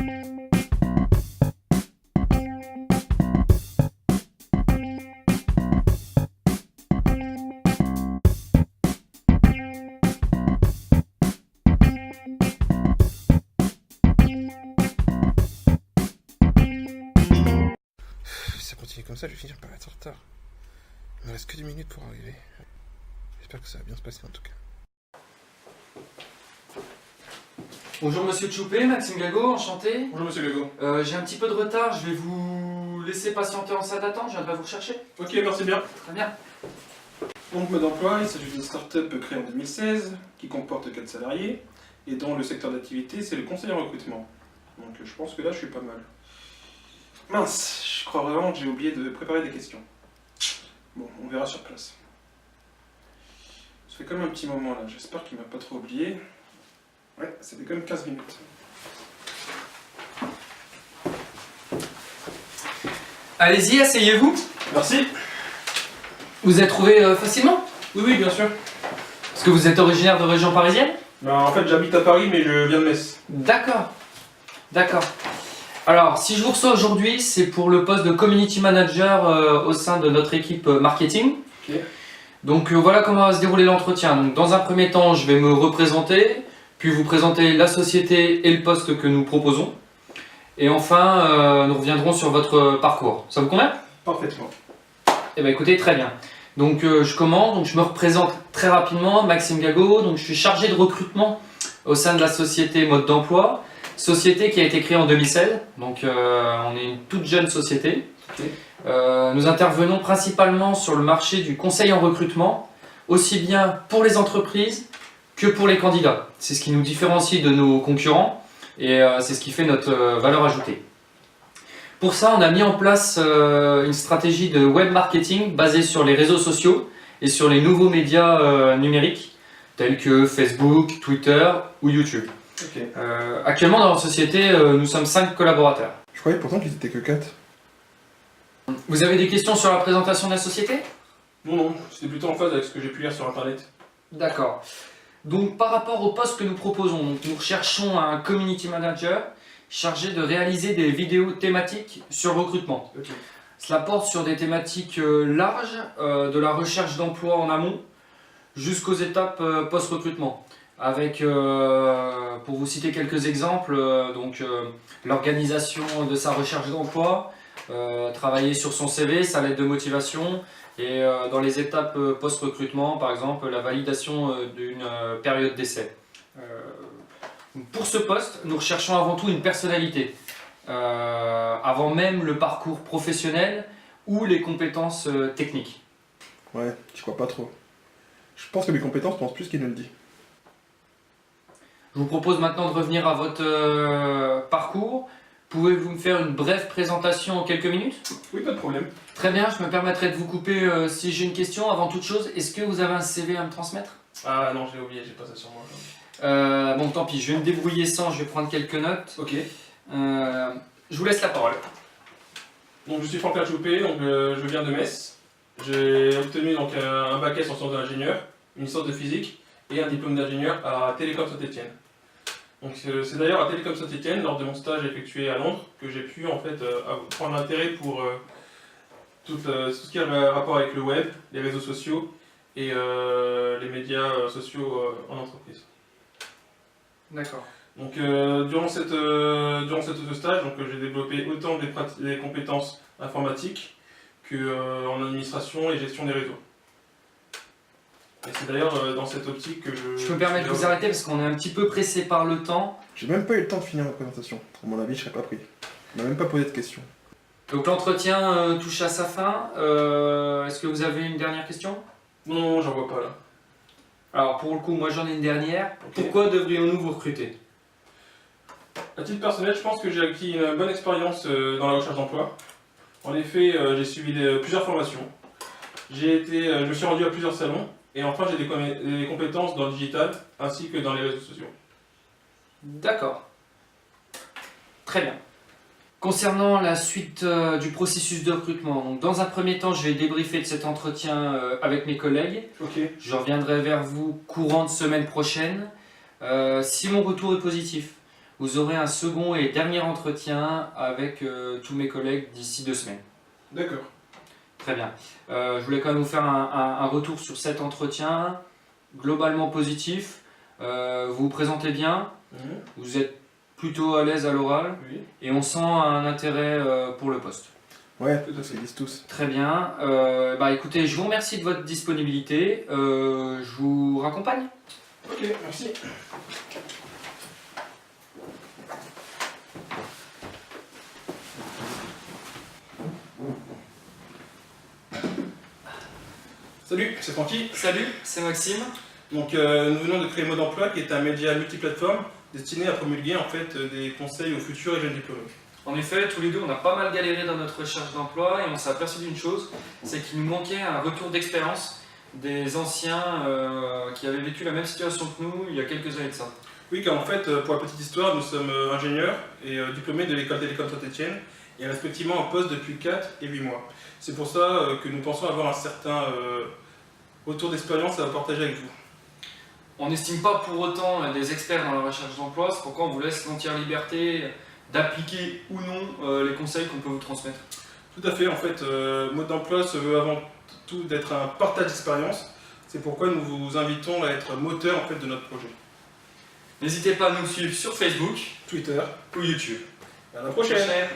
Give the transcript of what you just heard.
Si ça continue comme ça, je vais finir par être en retard. Il me reste que 10 minutes pour arriver. J'espère que ça va bien se passer en tout cas. Bonjour Monsieur Tchoupé, Maxime Gago, enchanté. Bonjour Monsieur Gago. J'ai un petit peu de retard, je vais vous laisser patienter en salle d'attente, je viendrai vous rechercher. Ok, merci bien. Très bien. Donc mode d'emploi, il s'agit d'une start-up créée en 2016 qui comporte 4 salariés et dont le secteur d'activité c'est le conseil en recrutement. Donc je pense que là je suis pas mal. Mince, je crois vraiment que j'ai oublié de préparer des questions. Bon, on verra sur place. Ça fait comme un petit moment là, j'espère qu'il m'a pas trop oublié. Ouais, c'était quand même 15 minutes. Allez-y, asseyez-vous. Merci. Vous êtes trouvé facilement? Oui, bien sûr. Est-ce que vous êtes originaire de région parisienne? En fait j'habite à Paris mais je viens de Metz. D'accord. D'accord. Alors, si je vous reçois aujourd'hui, c'est pour le poste de Community Manager au sein de notre équipe marketing. Ok. Donc voilà comment va se dérouler l'entretien. Donc, dans un premier temps, je vais me représenter, puis vous présenter la société et le poste que nous proposons. Et enfin, nous reviendrons sur votre parcours. Ça vous convient? Parfaitement. Eh bien écoutez, très bien. Donc je commence, donc je me représente très rapidement, Maxime Gago, donc je suis chargé de recrutement au sein de la société Mode d'Emploi, société qui a été créée en 2016, donc on est une toute jeune société. Okay. Nous intervenons principalement sur le marché du conseil en recrutement, aussi bien pour les entreprises que pour les candidats. C'est ce qui nous différencie de nos concurrents et c'est ce qui fait notre valeur ajoutée. Pour ça, on a mis en place une stratégie de web marketing basée sur les réseaux sociaux et sur les nouveaux médias numériques tels que Facebook, Twitter ou YouTube. Okay. Actuellement, dans notre société, nous sommes 5 collaborateurs. Je croyais pourtant qu'ils étaient que 4. Vous avez des questions sur la présentation de la société? Non, c'était plutôt en phase avec ce que j'ai pu lire sur internet. D'accord. Donc, par rapport au poste que nous proposons, donc, nous recherchons un community manager chargé de réaliser des vidéos thématiques sur le recrutement. Okay. Cela porte sur des thématiques larges, de la recherche d'emploi en amont jusqu'aux étapes post-recrutement. Avec, pour vous citer quelques exemples, l'organisation de sa recherche d'emploi, travailler sur son CV, sa lettre de motivation, et dans les étapes post-recrutement, par exemple, la validation d'une période d'essai. Pour ce poste, nous recherchons avant tout une personnalité, avant même le parcours professionnel ou les compétences techniques. Ouais, je crois pas trop. Je pense que mes compétences pensent plus qu'il ne le dit. Je vous propose maintenant de revenir à votre parcours. Pouvez-vous me faire une brève présentation en quelques minutes? Oui, pas de problème. Très bien, je me permettrai de vous couper si j'ai une question. Avant toute chose, est-ce que vous avez un CV à me transmettre? Ah non, je l'ai oublié, j'ai pas ça sur moi. Bon, tant pis, je vais me débrouiller sans, je vais prendre quelques notes. Ok. Je vous laisse la parole. Donc je suis Franck Tchoupé, donc je viens de Metz. J'ai obtenu donc un bac S en sciences de l'ingénieur, une licence de physique et un diplôme d'ingénieur à Télécom Saint-Etienne. Donc c'est d'ailleurs à Télécom Saint-Etienne, lors de mon stage effectué à Londres, que j'ai pu en fait prendre l'intérêt pour tout ce qui a rapport avec le web, les réseaux sociaux et les médias sociaux en entreprise. D'accord. Donc durant ce stage, j'ai développé autant des compétences informatiques qu'en administration et gestion des réseaux. Et c'est d'ailleurs dans cette optique que Je me permets de vous arrêter parce qu'on est un petit peu pressé par le temps. J'ai même pas eu le temps de finir ma présentation. À mon avis, je serais pas pris. On m'a même pas posé de questions. Donc l'entretien touche à sa fin. Est-ce que vous avez une dernière question? Non, j'en vois pas là. Alors pour le coup, moi j'en ai une dernière. Okay. Pourquoi devrions-nous vous recruter? À titre personnel, je pense que j'ai acquis une bonne expérience dans la recherche d'emploi. En effet, j'ai suivi plusieurs formations. Je me suis rendu à plusieurs salons. Et enfin, j'ai des compétences dans le digital ainsi que dans les réseaux sociaux. D'accord. Très bien. Concernant la suite du processus de recrutement, donc dans un premier temps, je vais débriefer de cet entretien avec mes collègues. Ok. Je reviendrai vers vous courant de semaine prochaine. Si mon retour est positif, vous aurez un second et dernier entretien avec tous mes collègues d'ici 2 semaines. D'accord. Très bien. Je voulais quand même vous faire un retour sur cet entretien, globalement positif. Vous vous présentez bien, vous êtes plutôt à l'aise à l'oral Oui. et on sent un intérêt pour le poste. Ouais, tout à fait, ils disent tous. Très bien. Écoutez, je vous remercie de votre disponibilité. Je vous raccompagne. Ok, merci. Salut, c'est Francky. Salut, c'est Maxime. Donc, nous venons de créer Mode Emploi, qui est un média multiplateforme destiné à promulguer en fait des conseils aux futurs et jeunes diplômés. En effet, tous les deux, on a pas mal galéré dans notre recherche d'emploi et on s'est aperçu d'une chose, c'est qu'il nous manquait un retour d'expérience des anciens qui avaient vécu la même situation que nous il y a quelques années de ça. Oui, car en fait, pour la petite histoire, nous sommes ingénieurs et diplômés de l'école Télécom Saint-Etienne et respectivement en poste depuis 4 et 8 mois. C'est pour ça que nous pensons avoir un certain retour d'expérience à partager avec vous. On n'estime pas pour autant des experts dans la recherche d'emploi, c'est pourquoi on vous laisse l'entière liberté d'appliquer ou non les conseils qu'on peut vous transmettre. Tout à fait, en fait, Mode d'emploi se veut avant tout d'être un partage d'expérience. C'est pourquoi nous vous invitons à être moteur en fait, de notre projet. N'hésitez pas à nous suivre sur Facebook Twitter ou YouTube. À la prochaine. Prochaine.